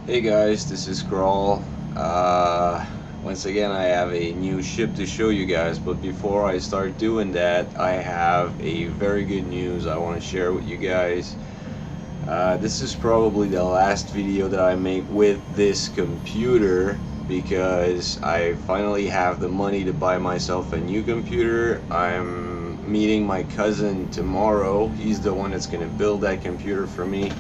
Hey guys, this is Krawll. Once again, I have a new ship to show you guys, but before I start doing that, I have a very good news I want to share with you guys. This is probably the last video that I make with this computer because I finally have the money to buy myself a new computer. I'm meeting my cousin tomorrow. He's the one that's going to build that computer for me.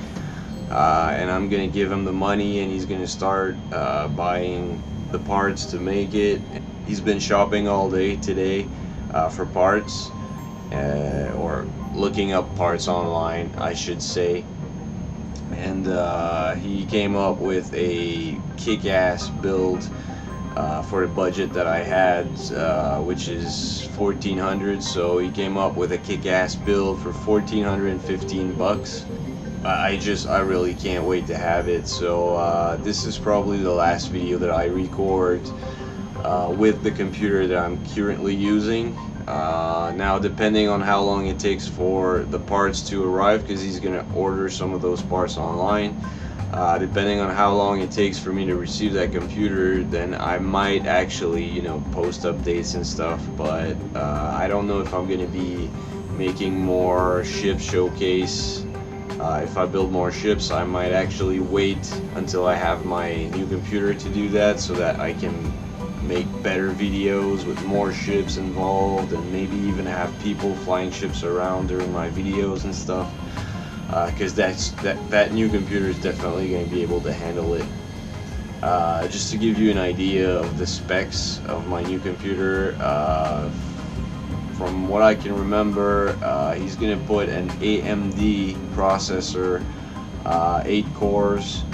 And I'm gonna give him the money and he's gonna start buying the parts to make it. He's been shopping all day today for parts, or looking up parts online, I should say. And he came up with a kick-ass build for the budget that I had, which is 1400. So he came up with a kick-ass build for 1415 bucks. I really can't wait to have it. So this is probably the last video that I record with the computer that I'm currently using. Now, depending on how long it takes for the parts to arrive, because he's gonna order some of those parts online, depending on how long it takes for me to receive that computer, then I might actually, post updates and stuff. But I don't know if I'm gonna be making more ship showcase. If I build more ships, I might actually wait until I have my new computer to do that, so that I can make better videos with more ships involved, and maybe even have people flying ships around during my videos and stuff. Because that new computer is definitely going to be able to handle it. Just to give you an idea of the specs of my new computer, from what I can remember, he's going to put an AMD processor, 8 cores,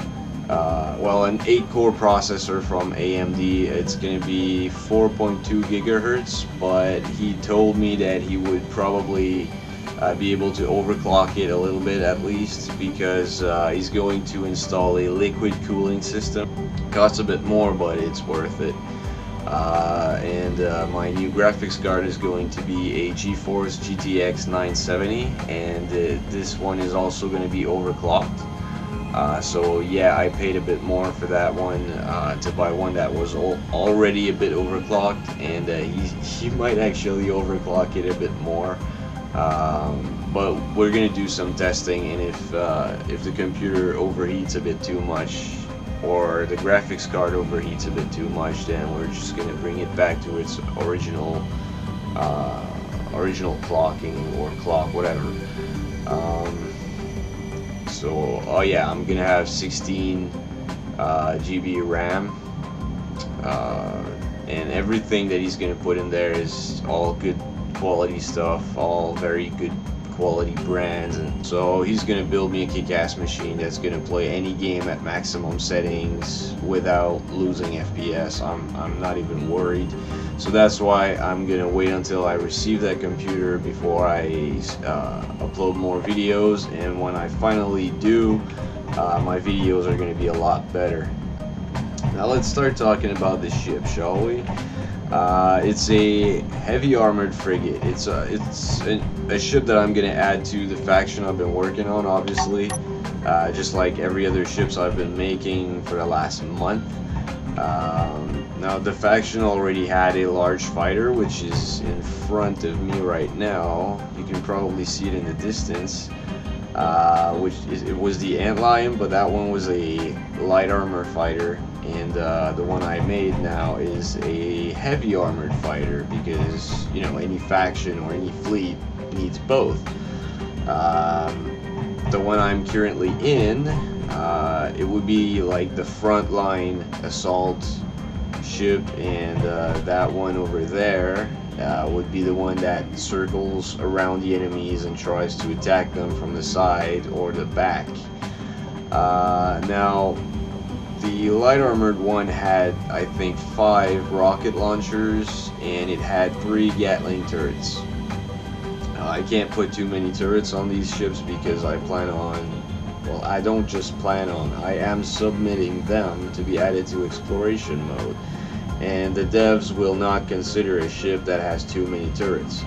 an 8-core processor from AMD. It's going to be 4.2 gigahertz, but he told me that he would probably be able to overclock it a little bit at least, because he's going to install a liquid cooling system. Costs a bit more, but it's worth it. My new graphics card is going to be a GeForce GTX 970, and this one is also going to be overclocked. So yeah, I paid a bit more for that one, to buy one that was already a bit overclocked, and he might actually overclock it a bit more. But we're gonna do some testing, and if the computer overheats a bit too much, or the graphics card overheats a bit too much, then we're just gonna bring it back to its original clocking, or clock, whatever. Oh yeah, I'm gonna have 16 GB RAM, and everything that he's gonna put in there is all good quality stuff, all very good quality brands. And so he's gonna build me a kick-ass machine that's gonna play any game at maximum settings without losing FPS. I'm not even worried. So that's why I'm gonna wait until I receive that computer before I upload more videos, and when I finally do, my videos are gonna be a lot better. Now let's start talking about this ship, shall we? It's a heavy armored frigate. It's a ship that I'm gonna add to the faction I've been working on, obviously, just like every other ships I've been making for the last month. Now the faction already had a large fighter, which is in front of me right now. You can probably see it in the distance. It was the Antlion, but that one was a light armor fighter, and the one I made now is a heavy armored fighter, because any faction or any fleet needs both. The one I'm currently in, it would be like the frontline assault ship, and that one over there would be the one that circles around the enemies and tries to attack them from the side or the back. Now, the light armored one had, I think, 5 rocket launchers, and it had 3 Gatling turrets. I can't put too many turrets on these ships because I plan on, well, I don't just plan on, I am submitting them to be added to exploration mode, and the devs will not consider a ship that has too many turrets.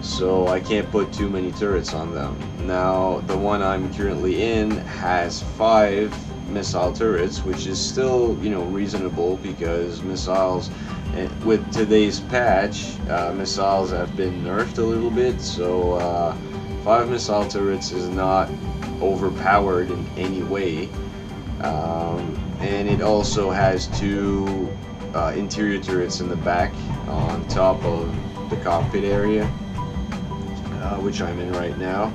so I can't put too many turrets on them. Now the one I'm currently in has 5 missile turrets, which is still, you know, reasonable, because missiles, with today's patch, missiles have been nerfed a little bit, so 5 missile turrets is not overpowered in any way. And it also has 2 interior turrets in the back on top of the cockpit area, which I'm in right now.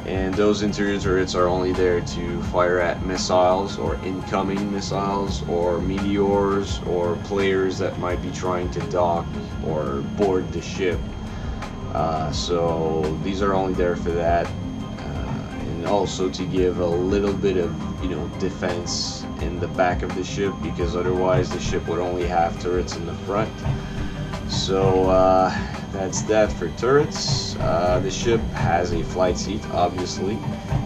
And those interior turrets are only there to fire at missiles or incoming missiles or meteors or players that might be trying to dock or board the ship. So these are only there for that, and also to give a little bit of, you know, defense in the back of the ship, because otherwise the ship would only have turrets in the front. So that's that for turrets. The ship has a flight seat, obviously,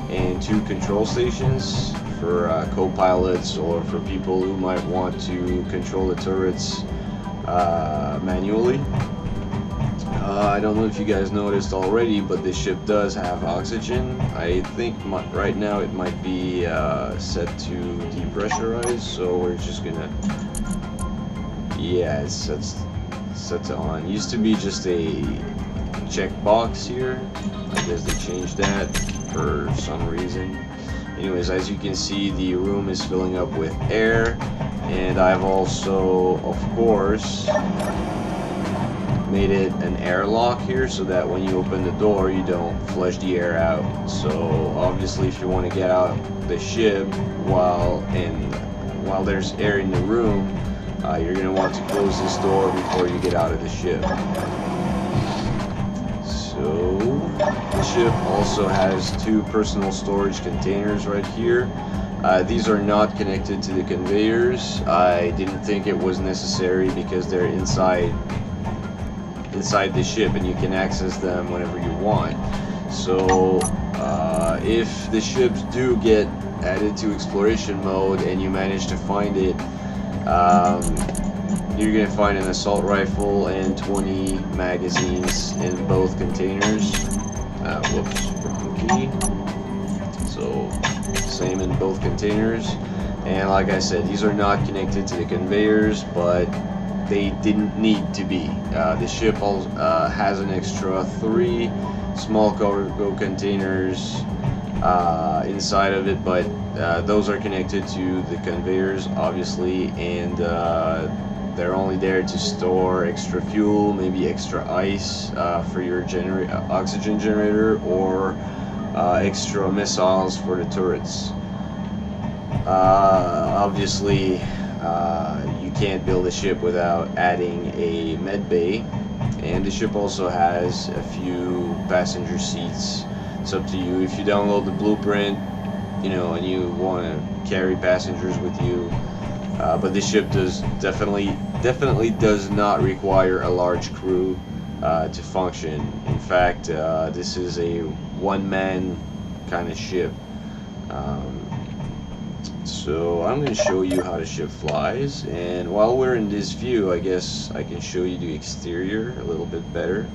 and 2 control stations for co-pilots or for people who might want to control the turrets manually. I don't know if you guys noticed already, but this ship does have oxygen. I think right now it might be set to depressurize, so we're just gonna, yeah, it's set to on. Used to be just a checkbox here. I guess they changed that for some reason. Anyways, as you can see, the room is filling up with air, and I've also, of course, made it an airlock here so that when you open the door you don't flush the air out. So obviously if you want to get out the ship while there's air in the room, you're going to want to close this door before you get out of the ship. So the ship also has 2 personal storage containers right here. These are not connected to the conveyors. I didn't think it was necessary because they're inside the ship and you can access them whenever you want. So if the ships do get added to exploration mode and you manage to find it, you're going to find an assault rifle and 20 magazines in both containers. Whoops, wrong key. So same in both containers. And like I said, these are not connected to the conveyors, but they didn't need to be. The ship has an extra 3 small cargo containers inside of it, but those are connected to the conveyors, obviously, and they're only there to store extra fuel, maybe extra ice for your oxygen generator, or extra missiles for the turrets. Obviously, you can't build a ship without adding a med bay, and the ship also has a few passenger seats. It's up to you. If you download the blueprint, you know, and you want to carry passengers with you, but the ship definitely does not require a large crew to function. In fact, this is a one-man kind of ship. So I'm going to show you how the ship flies, and while we're in this view, I guess I can show you the exterior a little bit better.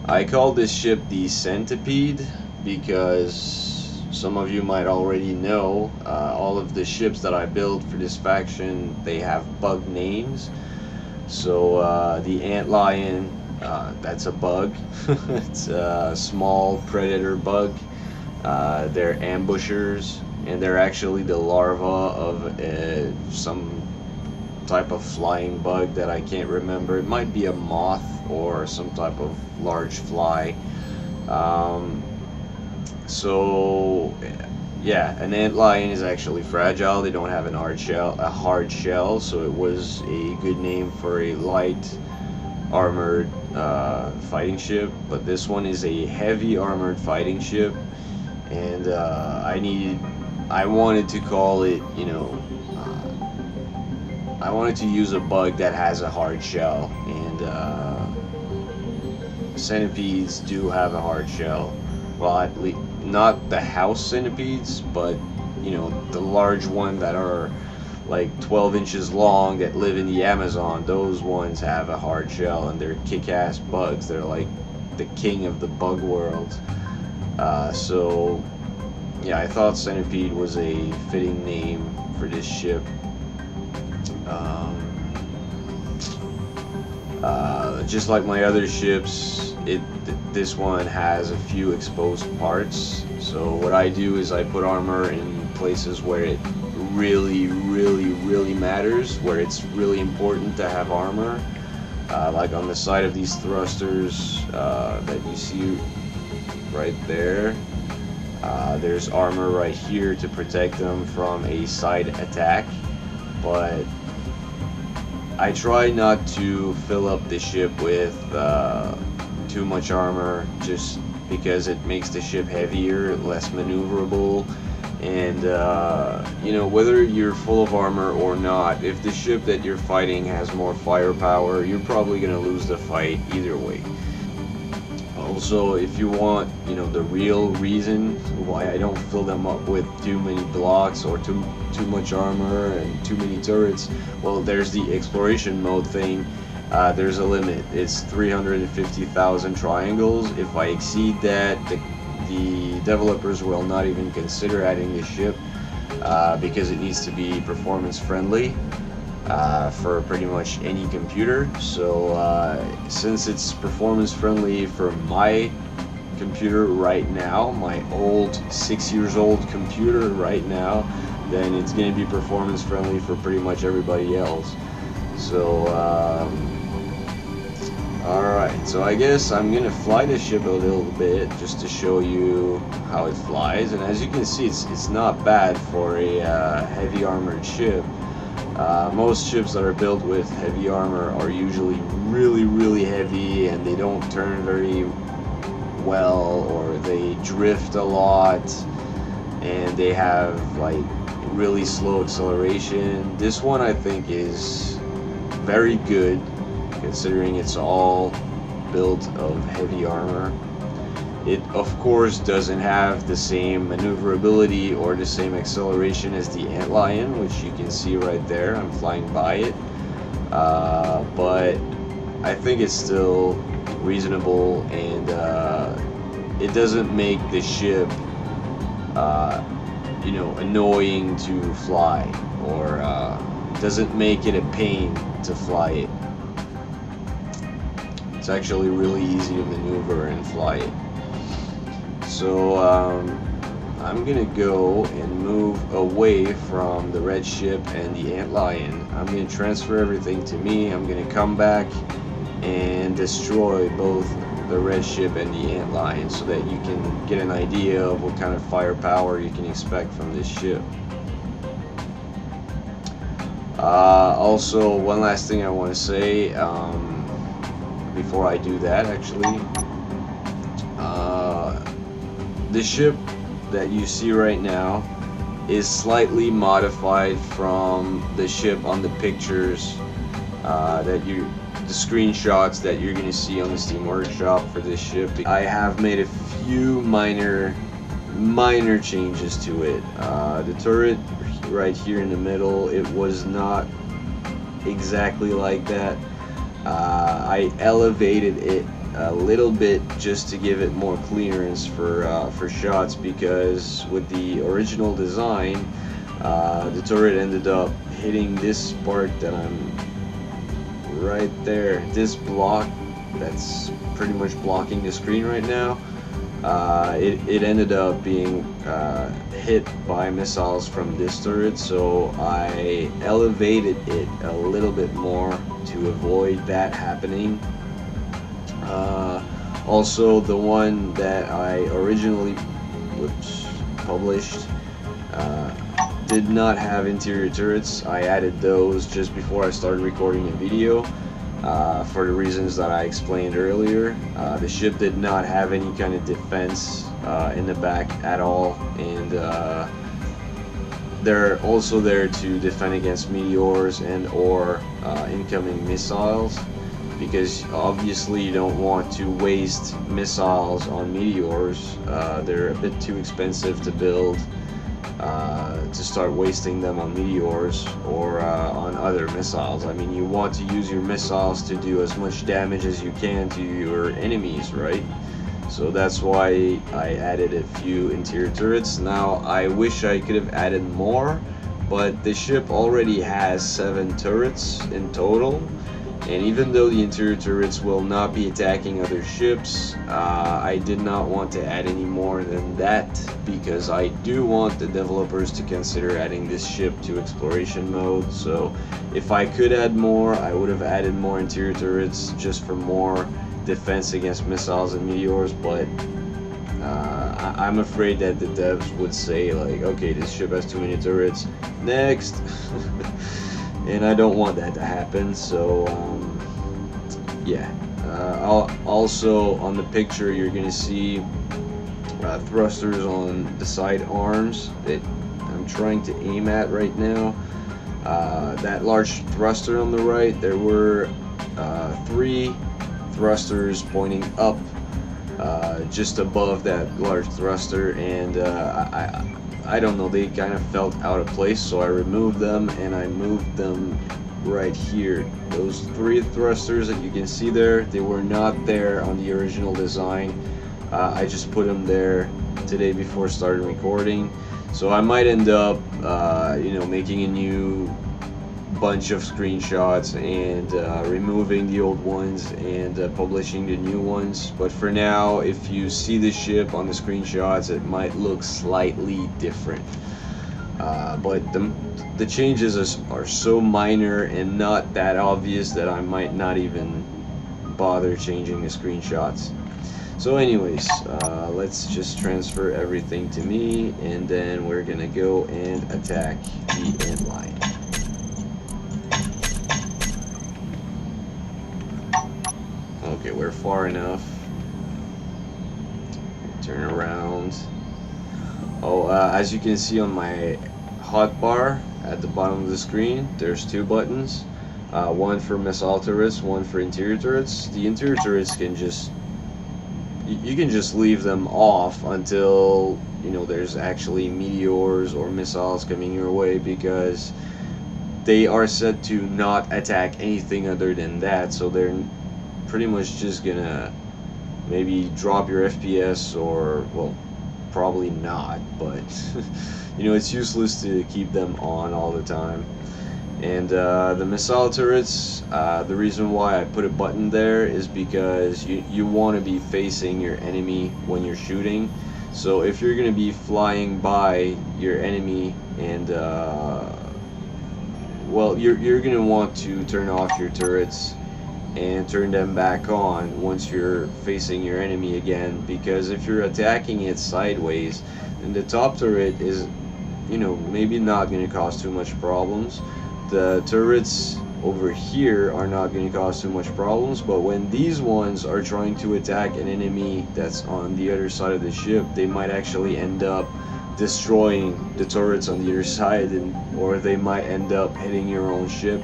I call this ship the Centepede because some of you might already know all of the ships that I built for this faction, they have bug names. So the Antlion, that's a bug. It's a small predator bug. They're ambushers, and they're actually the larva of some type of flying bug that I can't remember. It might be a moth or some type of large fly. So yeah, an antlion is actually fragile. They don't have a hard shell, so it was a good name for a light armored fighting ship. But this one is a heavy armored fighting ship, and I wanted to call it, you know, I wanted to use a bug that has a hard shell, and centipedes do have a hard shell. Well, at least not the house centipedes, but you know, the large one that are like 12 inches long that live in the Amazon. Those ones have a hard shell, and they're kick-ass bugs. They're like the king of the bug world. So yeah, I thought Centepede was a fitting name for this ship. Just like my other ships, this one has a few exposed parts. So what I do is I put armor in places where it really matters, where it's really important to have armor. Like on the side of these thrusters that you see right there. There's armor right here to protect them from a side attack, but I try not to fill up the ship with too much armor, just because it makes the ship heavier, less maneuverable, and you know, whether you're full of armor or not, if the ship that you're fighting has more firepower, you're probably gonna lose the fight either way. Also, if you want, you know, the real reason why I don't fill them up with too many blocks or too much armor and too many turrets, well, there's the exploration mode thing. There's a limit. It's 350,000 triangles. If I exceed that, the developers will not even consider adding the ship because it needs to be performance friendly for pretty much any computer. So since it's performance friendly for my computer right now, my old 6 years old computer right now, then it's going to be performance friendly for pretty much everybody else. So alright, so I guess I'm going to fly the ship a little bit just to show you how it flies. And as you can see, it's not bad for a heavy armored ship. Most ships that are built with heavy armor are usually really heavy, and they don't turn very well, or they drift a lot, and they have like really slow acceleration. This one I think is very good, considering it's all built of heavy armor. It of course doesn't have the same maneuverability or the same acceleration as the Antlion, which you can see right there. I'm flying by it, but I think it's still reasonable, and it doesn't make the ship you know, annoying to fly, or doesn't make it a pain to fly it. It's actually really easy to maneuver and fly it. So I'm gonna go and move away from the red ship and the Antlion. I'm gonna transfer everything to me. I'm gonna come back and destroy both the red ship and the Antlion, so that you can get an idea of what kind of firepower you can expect from this ship. Also, one last thing I want to say before I do that, actually, the ship that you see right now is slightly modified from the ship on the pictures the screenshots that you're going to see on the Steam Workshop for this ship. I have made a few minor changes to it. The turret right here in the middle, it was not exactly like that. I elevated it a little bit just to give it more clearance for shots, because with the original design, the turret ended up hitting this part that I'm right there, this block that's pretty much blocking the screen right now. It ended up being hit by missiles from this turret, so I elevated it a little bit more to avoid that happening. Also, the one that I originally published did not have interior turrets. I added those just before I started recording the video for the reasons that I explained earlier. The ship did not have any kind of defense in the back at all, and they're also there to defend against meteors and or incoming missiles, because obviously you don't want to waste missiles on meteors. They're a bit too expensive to build. to start wasting them on meteors or on other missiles. I mean, you want to use your missiles to do as much damage as you can to your enemies, right? So that's why I added a few interior turrets. Now, I wish I could have added more, but the ship already has 7 turrets in total. And even though the interior turrets will not be attacking other ships, I did not want to add any more than that because I do want the developers to consider adding this ship to exploration mode. So if I could add more, I would have added more interior turrets just for more defense against missiles and meteors, but I'm afraid that the devs would say like, okay, this ship has too many turrets, next. And I don't want that to happen, so yeah. Also on the picture you're gonna see thrusters on the side arms that I'm trying to aim at right now. That large thruster on the right, there were 3 thrusters pointing up just above that large thruster, and I don't know, they kind of felt out of place, so I removed them and I moved them right here. Those 3 thrusters that you can see there, they were not there on the original design. I just put them there today before starting recording, so I might end up you know, making a new bunch of screenshots and removing the old ones and publishing the new ones. But for now, if you see the ship on the screenshots, it might look slightly different, but the changes are so minor and not that obvious that I might not even bother changing the screenshots. So anyways, let's just transfer everything to me, and then we're gonna go and attack the antlion. Okay, we're far enough. Turn around. Oh, as you can see on my hotbar at the bottom of the screen, there's 2 buttons. One for missile turrets, one for interior turrets. The interior turrets can just, you can just leave them off until, you know, there's actually meteors or missiles coming your way, because they are set to not attack anything other than that. So they're pretty much just gonna maybe drop your FPS, or, well, probably not, but you know, it's useless to keep them on all the time. And the missile turrets, the reason why I put a button there is because you want to be facing your enemy when you're shooting. So if you're going to be flying by your enemy and well, you're going to want to turn off your turrets and turn them back on once you're facing your enemy again, because if you're attacking it sideways, then the top turret is, you know, maybe not going to cause too much problems. The turrets over here are not going to cause too much problems, but when these ones are trying to attack an enemy that's on the other side of the ship, they might actually end up destroying the turrets on the other side, or they might end up hitting your own ship.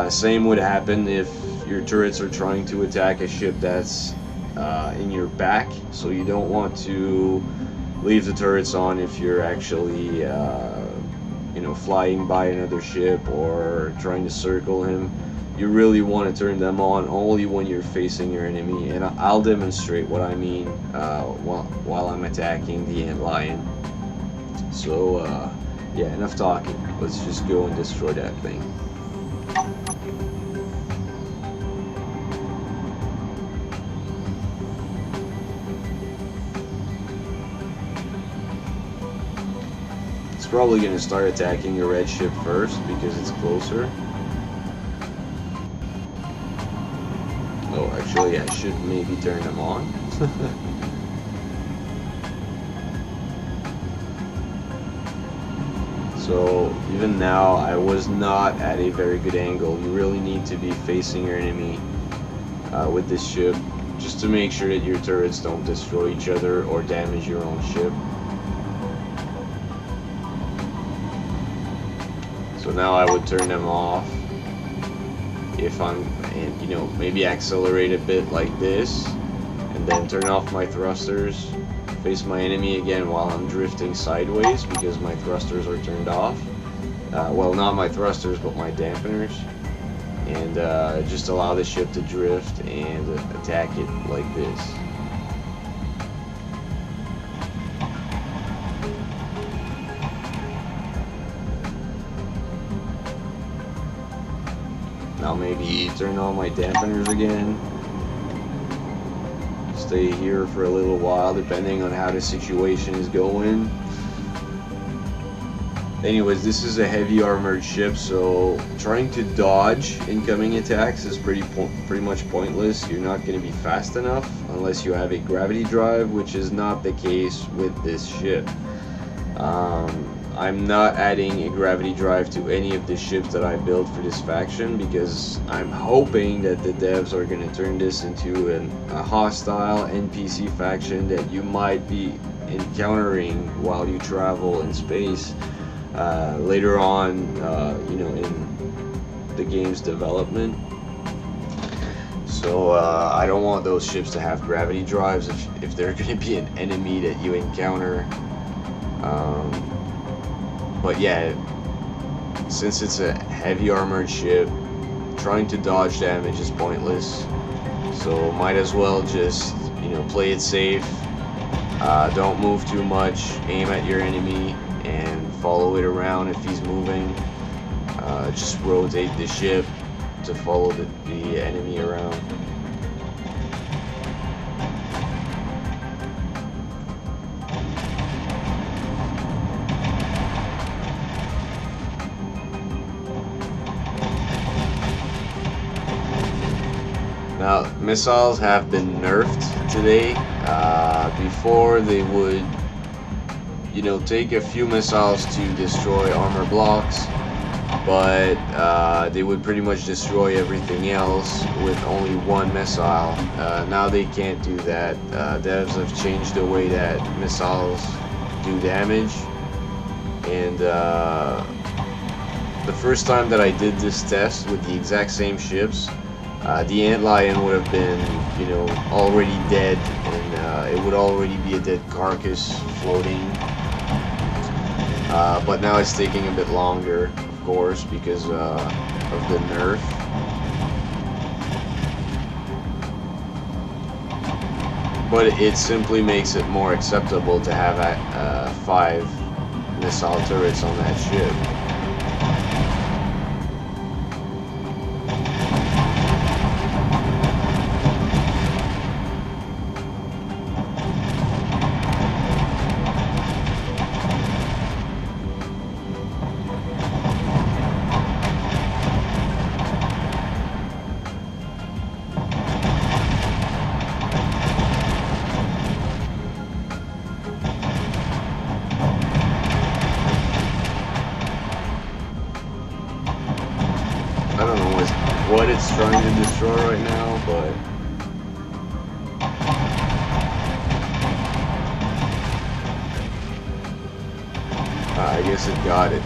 Same would happen if your turrets are trying to attack a ship that's in your back, so you don't want to leave the turrets on if you're actually you know, flying by another ship or trying to circle him. You really want to turn them on only when you're facing your enemy, and I'll demonstrate what I mean while I'm attacking the antlion. So yeah, enough talking, let's just go and destroy that thing. Probably going to start attacking the red ship first because it's closer. Oh, actually I should maybe turn them on. So even now I was not at a very good angle. You really need to be facing your enemy with this ship, just to make sure that your turrets don't destroy each other or damage your own ship. So now I would turn them off if I'm, and you know, maybe accelerate a bit like this, and then turn off my thrusters face my enemy again while I'm drifting sideways because my thrusters are turned off. Well, not my thrusters, but my dampeners. And just allow the ship to drift and attack it like this. Now maybe turn on my dampeners again. Stay here for a little while depending on how the situation is going. Anyways, this is a heavy armored ship, so trying to dodge incoming attacks is pretty much pointless. You're not going to be fast enough unless you have a gravity drive, which is not the case with this ship. I'm not adding a gravity drive to any of the ships that I built for this faction because I'm hoping that the devs are going to turn this into a hostile NPC faction that you might be encountering while you travel in space. Later on, you know, in the game's development. So I don't want those ships to have gravity drives if they're going to be an enemy that you encounter. But yeah, since it's a heavy armored ship, trying to dodge damage is pointless. So might as well just, you know, play it safe. Don't move too much. Aim at your enemy and follow it around if he's moving. Just rotate the ship to follow the enemy around. Now, missiles have been nerfed today. Before they would, you know, take a few missiles to destroy armor blocks, but they would pretty much destroy everything else with only one missile. Now they can't do that. Devs have changed the way that missiles do damage, and the first time that I did this test with the exact same ships, the antlion would have been, you know, already dead, and it would already be a dead carcass floating. But now it's taking a bit longer, of course, because of the nerf. But it simply makes it more acceptable to have 5 missile turrets on that ship. I don't know what it's trying to destroy right now, but I guess it got it.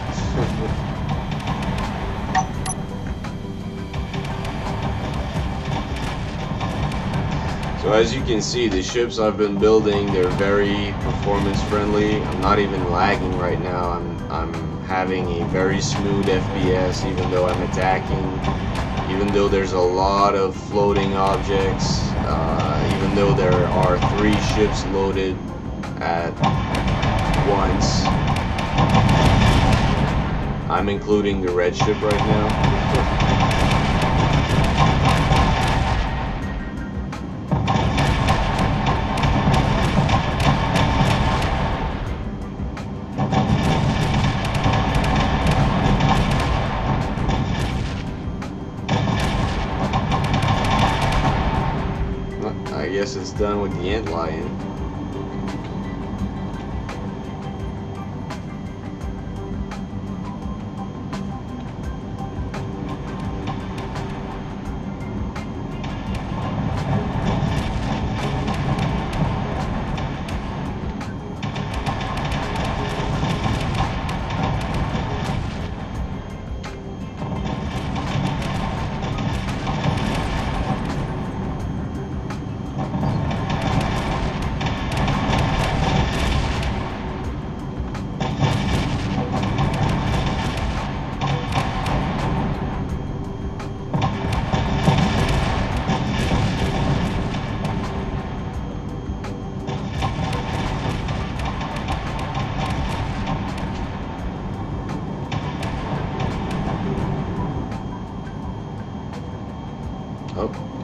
So as you can see, the ships I've been building, they're very performance friendly. I'm not even lagging right now. I'm having a very smooth FPS even though I'm attacking, even though there's a lot of floating objects, even though there are 3 ships loaded at once. I'm including the red ship right now. I guess it's done with the antlion.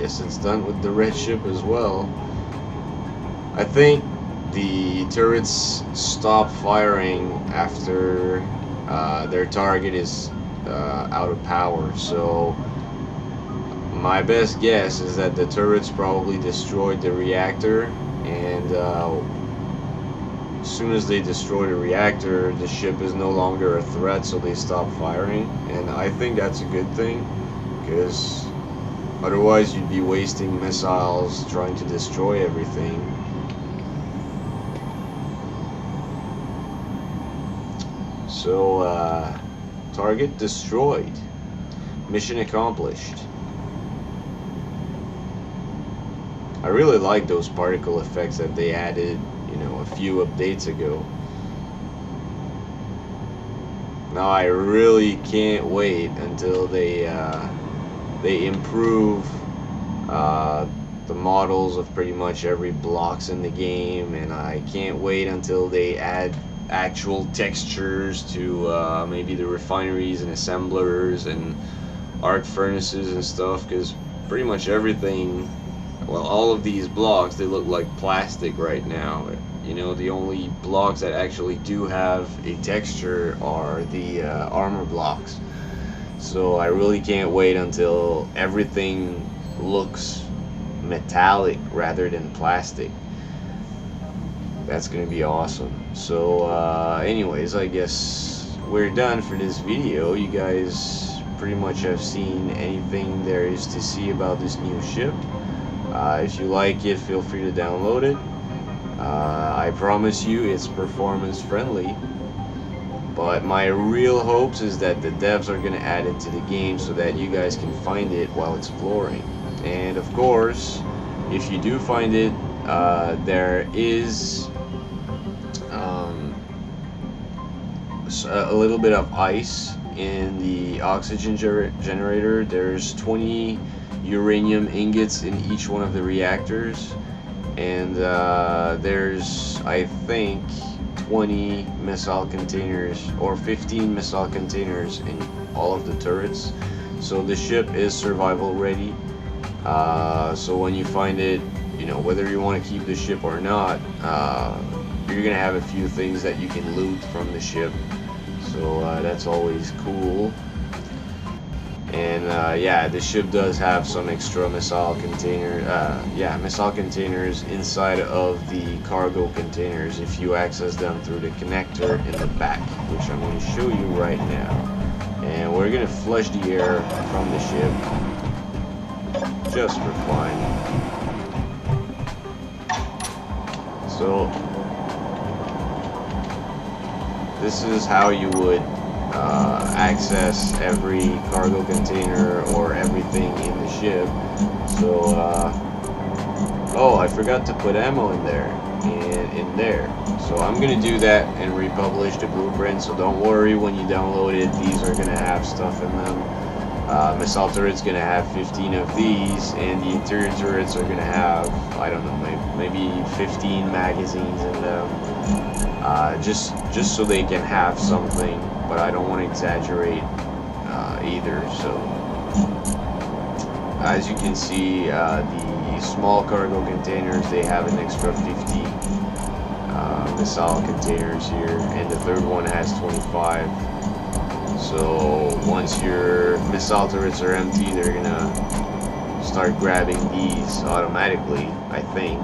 guess it's done with the red ship as well. I think the turrets stop firing after their target is out of power, so my best guess is that the turrets probably destroyed the reactor, and as soon as they destroy the reactor, the ship is no longer a threat, so they stop firing. And I think that's a good thing, because otherwise you'd be wasting missiles trying to destroy everything. So target destroyed, mission accomplished. I really like those particle effects that they added, you know, a few updates ago. Now I really can't wait until they improve the models of pretty much every blocks in the game, and I can't wait until they add actual textures to maybe the refineries and assemblers and arc furnaces and stuff, because pretty much everything, well, all of these blocks, they look like plastic right now. You know, the only blocks that actually do have a texture are the armor blocks. So I really can't wait until everything looks metallic rather than plastic. That's gonna be awesome. So anyways, I guess we're done for this video. You guys pretty much have seen anything there is to see about this new ship. If you like it, feel free to download it. I promise you it's performance friendly, but my real hopes is that the devs are going to add it to the game so that you guys can find it while exploring. And of course, if you do find it, there is a little bit of ice in the oxygen generator. There's 20 uranium ingots in each one of the reactors, and there's, I think, 20 missile containers or 15 missile containers in all of the turrets. So the ship is survival ready. So when you find it, you know, whether you want to keep the ship or not, you're gonna have a few things that you can loot from the ship. So that's always cool. And yeah, the ship does have some extra missile missile containers inside of the cargo containers if you access them through the connector in the back, which I'm going to show you right now. And we're going to flush the air from the ship just for fun. So this is how you would access every cargo container or everything in the ship. So oh, I forgot to put ammo in there and in there. So I'm gonna do that and republish the blueprint, so don't worry when you download it, these are gonna have stuff in them. Missile turret's gonna have 15 of these, and the interior turrets are gonna have, I don't know, maybe 15 magazines in them, just so they can have something, but I don't want to exaggerate either. So as you can see, the small cargo containers, they have an extra 50 missile containers here, and the third one has 25. So once your missile turrets are empty, they're gonna start grabbing these automatically, I think,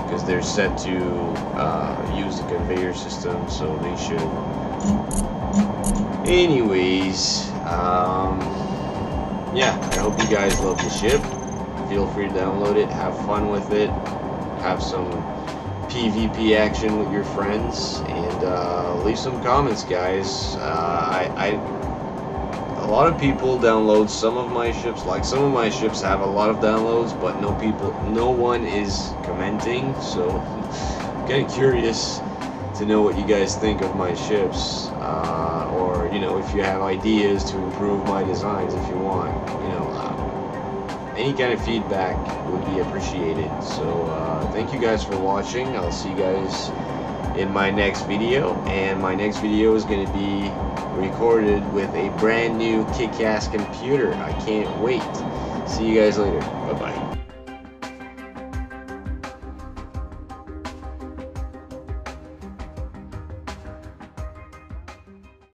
because they're set to use the conveyor system, so they should. Anyways, yeah, I hope you guys love the ship. Feel free to download it, have fun with it, have some PvP action with your friends, and leave some comments, guys. A lot of people download some of my ships. Like, some of my ships have a lot of downloads, but no one is commenting. So I'm kind of curious to know what you guys think of my ships, or you know, if you have ideas to improve my designs, if you want, you know, any kind of feedback would be appreciated. So thank you guys for watching. I'll see you guys in my next video, and my next video is going to be recorded with a brand new kick-ass computer. I can't wait. See you guys later. Bye bye.